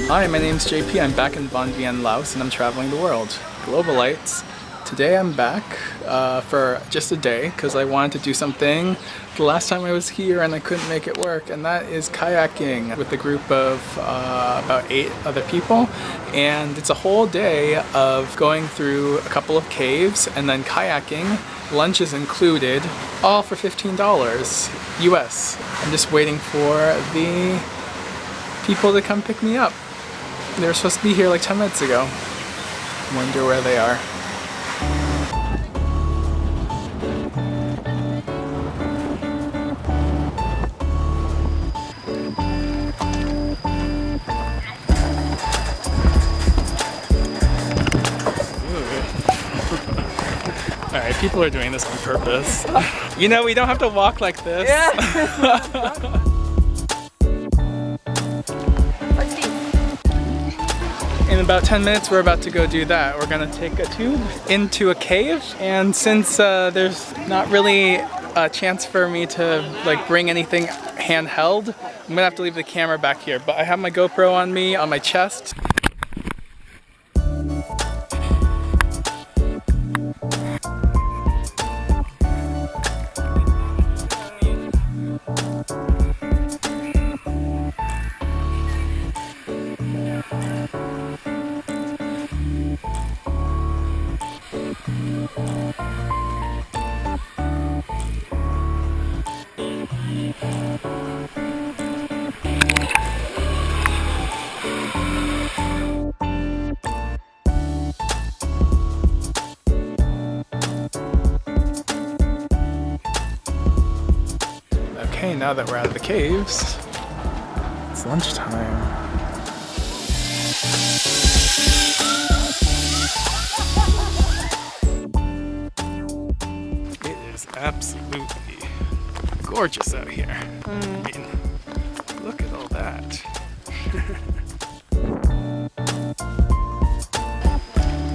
Hi, my name's JP. I'm back in Vang Vieng, Laos, and I'm traveling the world. Globalites. Today I'm back for just a day because I wanted to do something the last time I was here and I couldn't make it work, and that is kayaking with a group of about 8 other people. And it's a whole day of going through a couple of caves and then kayaking. Lunch is included, all for $15 US. I'm just waiting for the people to come pick me up. They were supposed to be here like 10 minutes ago. Wonder where they are. Alright, people are doing this on purpose. You know, we don't have to walk like this. Yeah. In about 10 minutes, we're about to go do that. We're gonna take a tube into a cave, and since there's not really a chance for me to like bring anything handheld, I'm gonna have to leave the camera back here. But I have my GoPro on me, on my chest. Okay, now that we're out of the caves, it's lunchtime. It is absolutely gorgeous out here. I mean, look at all that.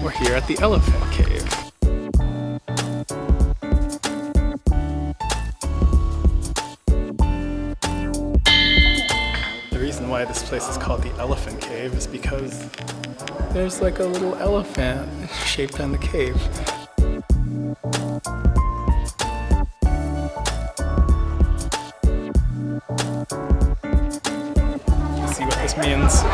We're here at the Elephant Cave. The reason why this place is called the Elephant Cave is because there's like a little elephant shaped on the cave. Let's see what this means.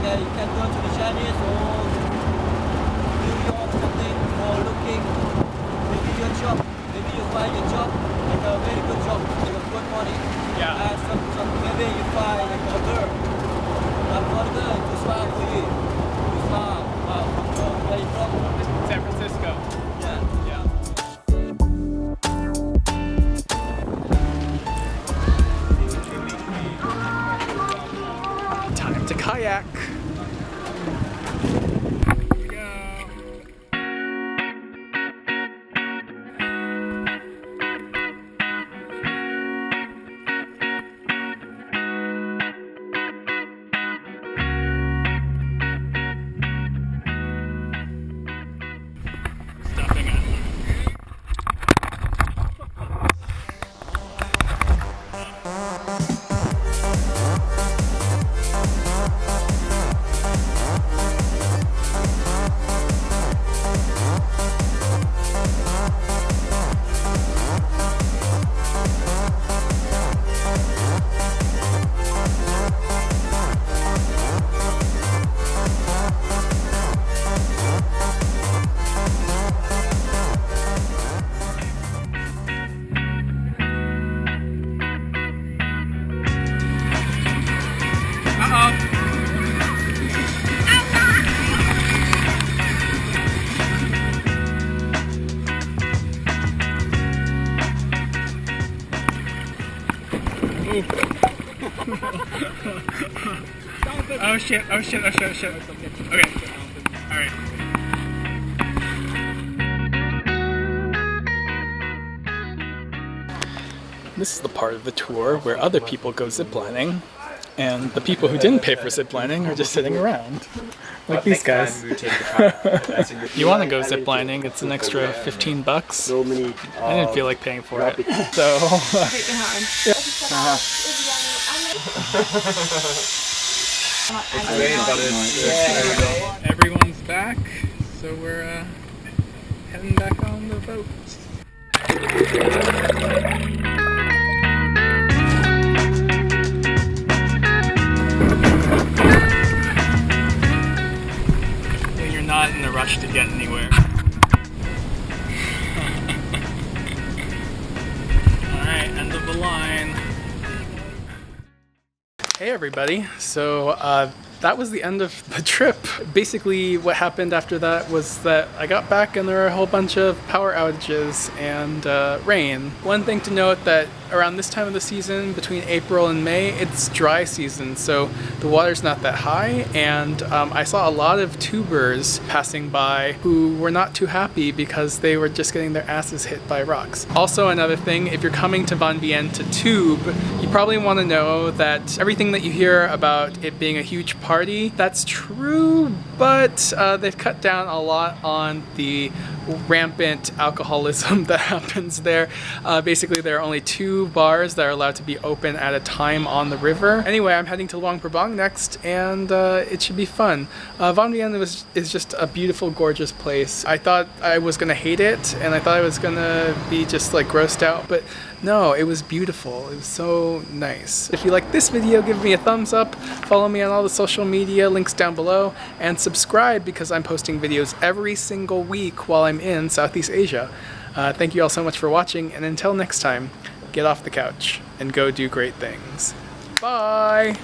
You can go to the Chinese or New York something or looking maybe your job, maybe you find your job like a very good job, like a good money. Yeah. And some maybe you find like a girl. That one girl too far for you. Too far from where you from? San Francisco. Yeah. Yeah. Time to kayak. Oh shit, oh shit, oh shit, oh shit. Okay, alright. This is the part of the tour where other people go ziplining. And the people who didn't pay for ziplining are just sitting around. Like these guys. You want to go ziplining, it's an extra 15 bucks. I didn't feel like paying for it. So... Everyone's back, so we're heading back on the boat. You're not in a rush to get anywhere. Alright, end of the line. Hey everybody, so that was the end of the trip. Basically what happened after that was that I got back and there were a whole bunch of power outages and rain. One thing to note that around this time of the season, between April and May, it's dry season, so the water's not that high, and I saw a lot of tubers passing by who were not too happy because they were just getting their asses hit by rocks. Also, another thing, if you're coming to Vang Vieng to tube, you probably want to know that everything that you hear about it being a huge party, that's true, but they've cut down a lot on the rampant alcoholism that happens there. Basically, there are only 2 bars that are allowed to be open at a time on the river. Anyway, I'm heading to Luang Prabang next, and it should be fun. Vang Vieng is just a beautiful, gorgeous place. I thought I was gonna hate it, and I thought I was gonna be just like grossed out, but no, it was beautiful. It was so nice. If you like this video, give me a thumbs up, follow me on all the social media, links down below, and subscribe because I'm posting videos every single week while I'm in Southeast Asia. Thank you all so much for watching, and until next time, get off the couch and go do great things. Bye!